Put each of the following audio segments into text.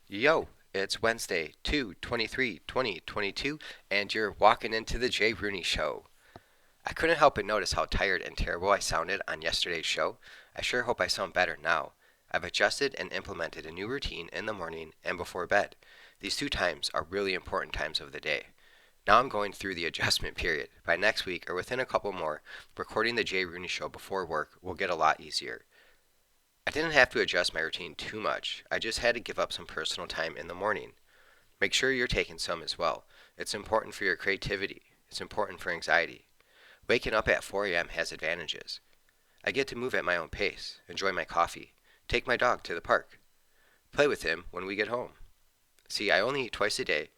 Yo, it's Wednesday, 2/23/2022, and you're walking into the Jay Rooney Show. I couldn't help but notice how tired and terrible I sounded on yesterday's show. I sure hope I sound better now. I've adjusted and implemented a new routine in the morning and before bed. These two times are really important times of the day. Now I'm going through the adjustment period. By next week, or within a couple more, recording the Jay Rooney Show before work will get a lot easier. I didn't have to adjust my routine too much. I just had to give up some personal time in the morning. Make sure you're taking some as well. It's important for your creativity. It's important for anxiety. Waking up at 4 a.m. has advantages. I get to move at my own pace, enjoy my coffee, take my dog to the park, play with him when we get home. See, I only eat twice a day,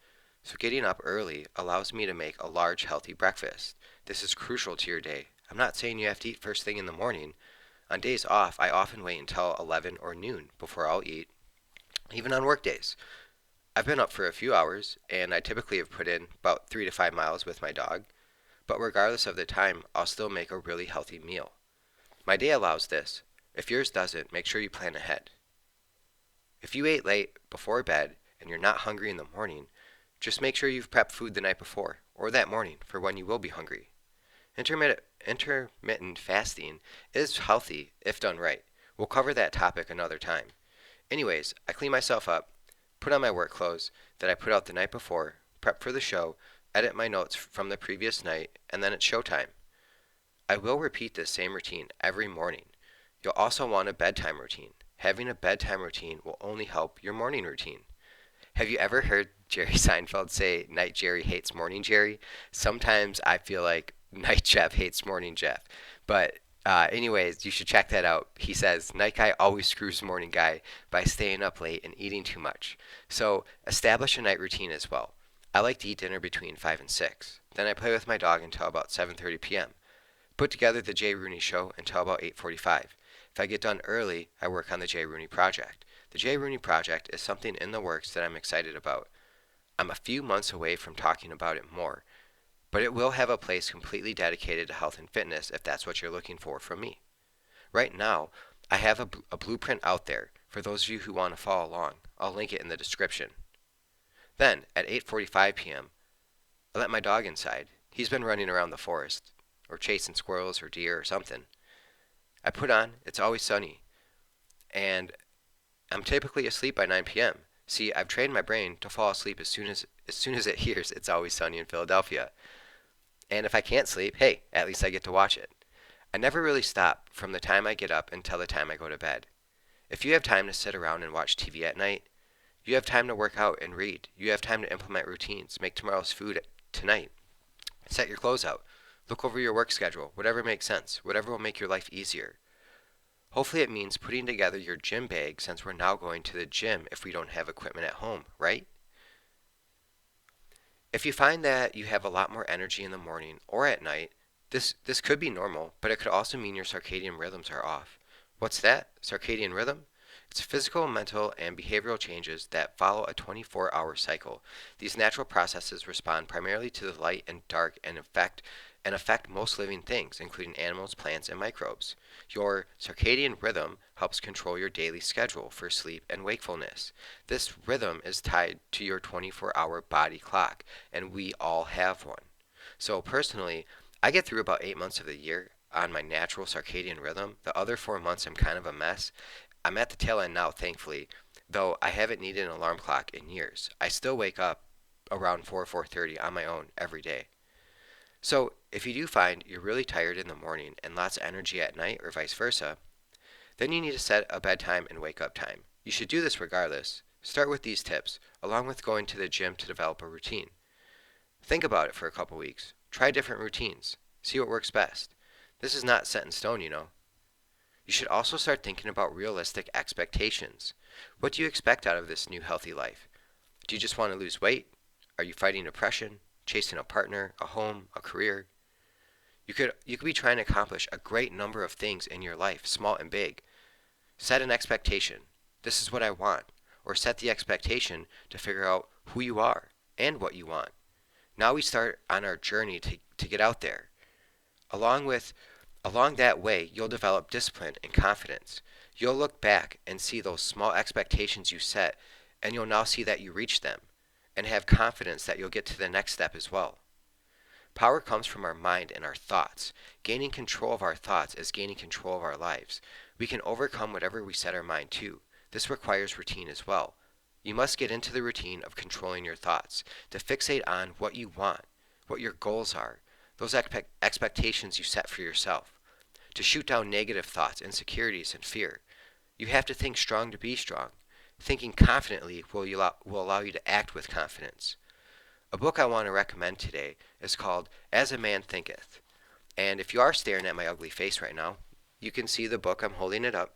so getting up early allows me to make a large, healthy breakfast. This is crucial to your day. I'm not saying you have to eat first thing in the morning. On days off, I often wait until 11 or noon before I'll eat, even on work days. I've been up for a few hours, and I typically have put in about 3 to 5 miles with my dog, but regardless of the time, I'll still make a really healthy meal. My day allows this. If yours doesn't, make sure you plan ahead. If you ate late before bed and you're not hungry in the morning, just make sure you've prepped food the night before or that morning for when you will be hungry. Intermittent fasting is healthy if done right. We'll cover that topic another time. Anyways, I clean myself up, put on my work clothes that I put out the night before, prep for the show, edit my notes from the previous night, and then it's showtime. I will repeat this same routine every morning. You'll also want a bedtime routine. Having a bedtime routine will only help your morning routine. Have you ever heard Jerry Seinfeld say, Night Jerry hates morning Jerry? Sometimes I feel like Night Jeff hates morning Jeff. But anyways, you should check that out. He says, Night guy always screws morning guy by staying up late and eating too much. So establish a night routine as well. I like to eat dinner between 5 and 6. Then I play with my dog until about 7:30 p.m. Put together the Jay Rooney Show until about 8:45. If I get done early, I work on the Jay Rooney Project. The Jay Rooney Project is something in the works that I'm excited about. I'm a few months away from talking about it more, but it will have a place completely dedicated to health and fitness if that's what you're looking for from me. Right now, I have a blueprint out there for those of you who want to follow along. I'll link it in the description. Then, at 8:45 p.m., I let my dog inside. He's been running around the forest, or chasing squirrels or deer or something. I put on It's Always Sunny, and I'm typically asleep by 9 p.m. See, I've trained my brain to fall asleep as soon as it hears It's Always Sunny in Philadelphia. And if I can't sleep, hey, at least I get to watch it. I never really stop from the time I get up until the time I go to bed. If you have time to sit around and watch TV at night, you have time to work out and read. You have time to implement routines, make tomorrow's food tonight, set your clothes out, look over your work schedule, whatever makes sense, whatever will make your life easier. Hopefully it means putting together your gym bag since we're now going to the gym if we don't have equipment at home, right? If you find that you have a lot more energy in the morning or at night, this could be normal, but it could also mean your circadian rhythms are off. What's that? Circadian rhythm? It's physical, mental, and behavioral changes that follow a 24-hour cycle. These natural processes respond primarily to the light and dark and affect most living things, including animals, plants, and microbes. Your circadian rhythm helps control your daily schedule for sleep and wakefulness. This rhythm is tied to your 24-hour body clock, and we all have one. So personally, I get through about 8 months of the year on my natural circadian rhythm. The other 4 months I'm kind of a mess. I'm at the tail end now, thankfully, though I haven't needed an alarm clock in years. I still wake up around 4:30 on my own every day. So, if you do find you're really tired in the morning and lots of energy at night or vice versa, then you need to set a bedtime and wake up time. You should do this regardless. Start with these tips, along with going to the gym to develop a routine. Think about it for a couple weeks. Try different routines. See what works best. This is not set in stone, you know. You should also start thinking about realistic expectations. What do you expect out of this new healthy life? Do you just want to lose weight? Are you fighting depression, chasing a partner, a home, a career? You could be trying to accomplish a great number of things in your life, small and big. Set an expectation. This is what I want. Or set the expectation to figure out who you are and what you want. Now we start on our journey to get out there. Along with Along that way, you'll develop discipline and confidence. You'll look back and see those small expectations you set and you'll now see that you reach them and have confidence that you'll get to the next step as well. Power comes from our mind and our thoughts. Gaining control of our thoughts is gaining control of our lives. We can overcome whatever we set our mind to. This requires routine as well. You must get into the routine of controlling your thoughts, to fixate on what you want, what your goals are, those expectations you set for yourself, to shoot down negative thoughts, insecurities, and fear. You have to think strong to be strong. Thinking confidently will allow you to act with confidence. A book I want to recommend today is called As a Man Thinketh. And if you are staring at my ugly face right now, you can see the book. I'm holding it up.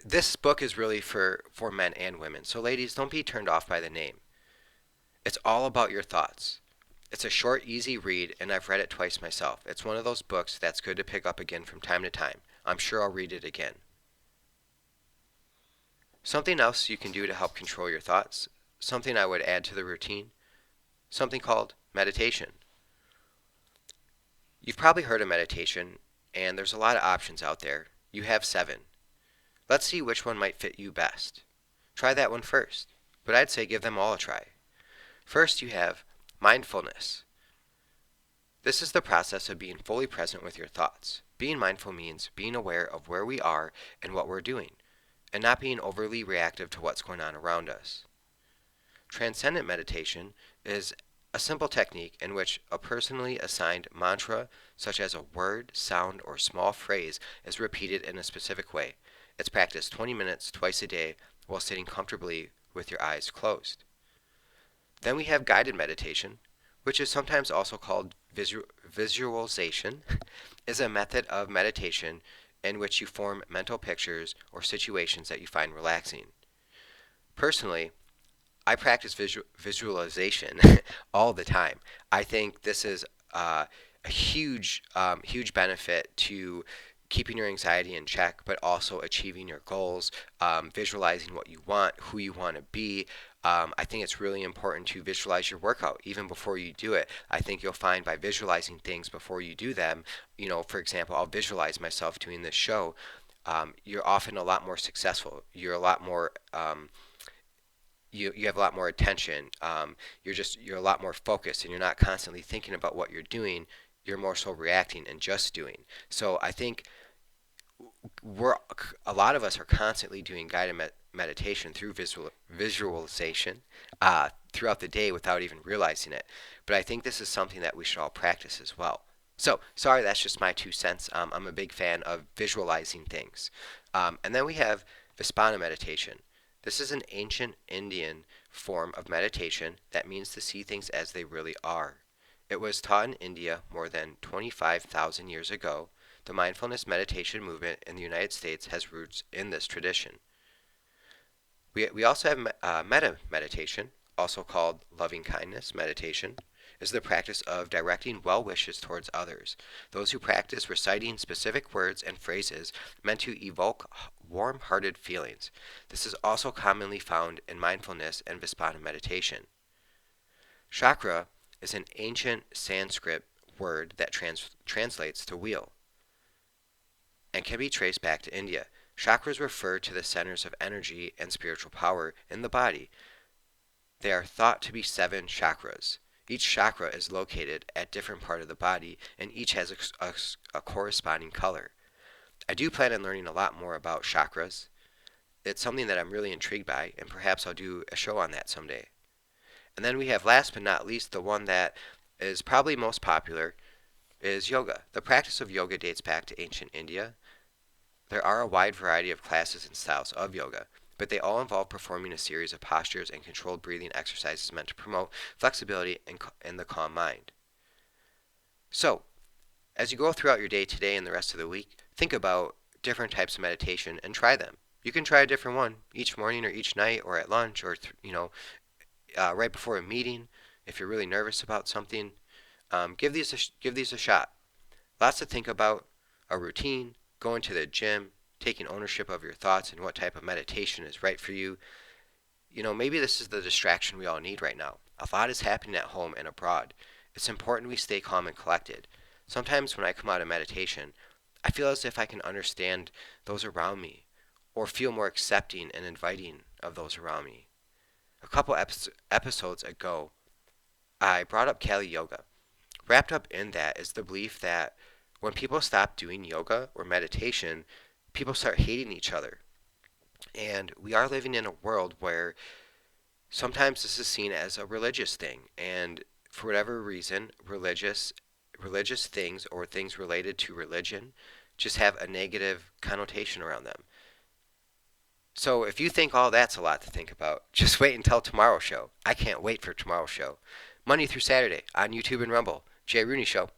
This book is really for men and women. So ladies, don't be turned off by the name. It's all about your thoughts. It's a short, easy read, and I've read it twice myself. It's one of those books that's good to pick up again from time to time. I'm sure I'll read it again. Something else you can do to help control your thoughts, something I would add to the routine, something called meditation. You've probably heard of meditation, and there's a lot of options out there. You have 7. Let's see which one might fit you best. Try that one first, but I'd say give them all a try. First, you have mindfulness. This is the process of being fully present with your thoughts. Being mindful means being aware of where we are and what we're doing, and not being overly reactive to what's going on around us. Transcendent meditation is a simple technique in which a personally assigned mantra, such as a word, sound, or small phrase, is repeated in a specific way. It's practiced 20 minutes twice a day while sitting comfortably with your eyes closed. Then we have guided meditation, which is sometimes also called visualization, is a method of meditation in which you form mental pictures or situations that you find relaxing. Personally, I practice visualization all the time. I think this is a huge benefit to keeping your anxiety in check, but also achieving your goals, visualizing what you want, who you want to be. I think it's really important to visualize your workout even before you do it. I think you'll find by visualizing things before you do them, for example, I'll visualize myself doing this show. You're often a lot more successful. You're a lot more you have a lot more attention. You're a lot more focused, and you're not constantly thinking about what you're doing. You're more so reacting and just doing. So I think a lot of us are constantly doing guided meditation through visualization throughout the day without even realizing it. But I think this is something that we should all practice as well. So, sorry, that's just my 2 cents. I'm a big fan of visualizing things. And then we have Vipassana meditation. This is an ancient Indian form of meditation that means to see things as they really are. It was taught in India more than 25,000 years ago. The mindfulness meditation movement in the United States has roots in this tradition. We also have metta meditation, also called loving kindness meditation, is the practice of directing well wishes towards others. Those who practice reciting specific words and phrases meant to evoke warm-hearted feelings. This is also commonly found in mindfulness and Vipassana meditation. Chakra is an ancient Sanskrit word that translates to wheel and can be traced back to India. Chakras refer to the centers of energy and spiritual power in the body. They are thought to be 7 chakras. Each chakra is located at different part of the body, and each has a corresponding color. I do plan on learning a lot more about chakras. It's something that I'm really intrigued by, and perhaps I'll do a show on that someday. And then we have, last but not least, the one that is probably most popular, is yoga. The practice of yoga dates back to ancient India. There are a wide variety of classes and styles of yoga, but they all involve performing a series of postures and controlled breathing exercises meant to promote flexibility and the calm mind. So, as you go throughout your day today and the rest of the week, think about different types of meditation and try them. You can try a different one each morning or each night or at lunch or right before a meeting. If you're really nervous about something, give these a shot. Lots to think about: a routine, going to the gym, taking ownership of your thoughts and what type of meditation is right for you. Maybe this is the distraction we all need right now. A lot is happening at home and abroad. It's important we stay calm and collected. Sometimes when I come out of meditation, I feel as if I can understand those around me, or feel more accepting and inviting of those around me. A couple episodes ago, I brought up Kali Yoga. Wrapped up in that is the belief that when people stop doing yoga or meditation, people start hating each other. And we are living in a world where sometimes this is seen as a religious thing, and for whatever reason, religious things or things related to religion just have a negative connotation around them. So if you think all that's a lot to think about, just wait until tomorrow's show. I can't wait for tomorrow's show. Monday through Saturday on YouTube and Rumble. Jay Rooney Show.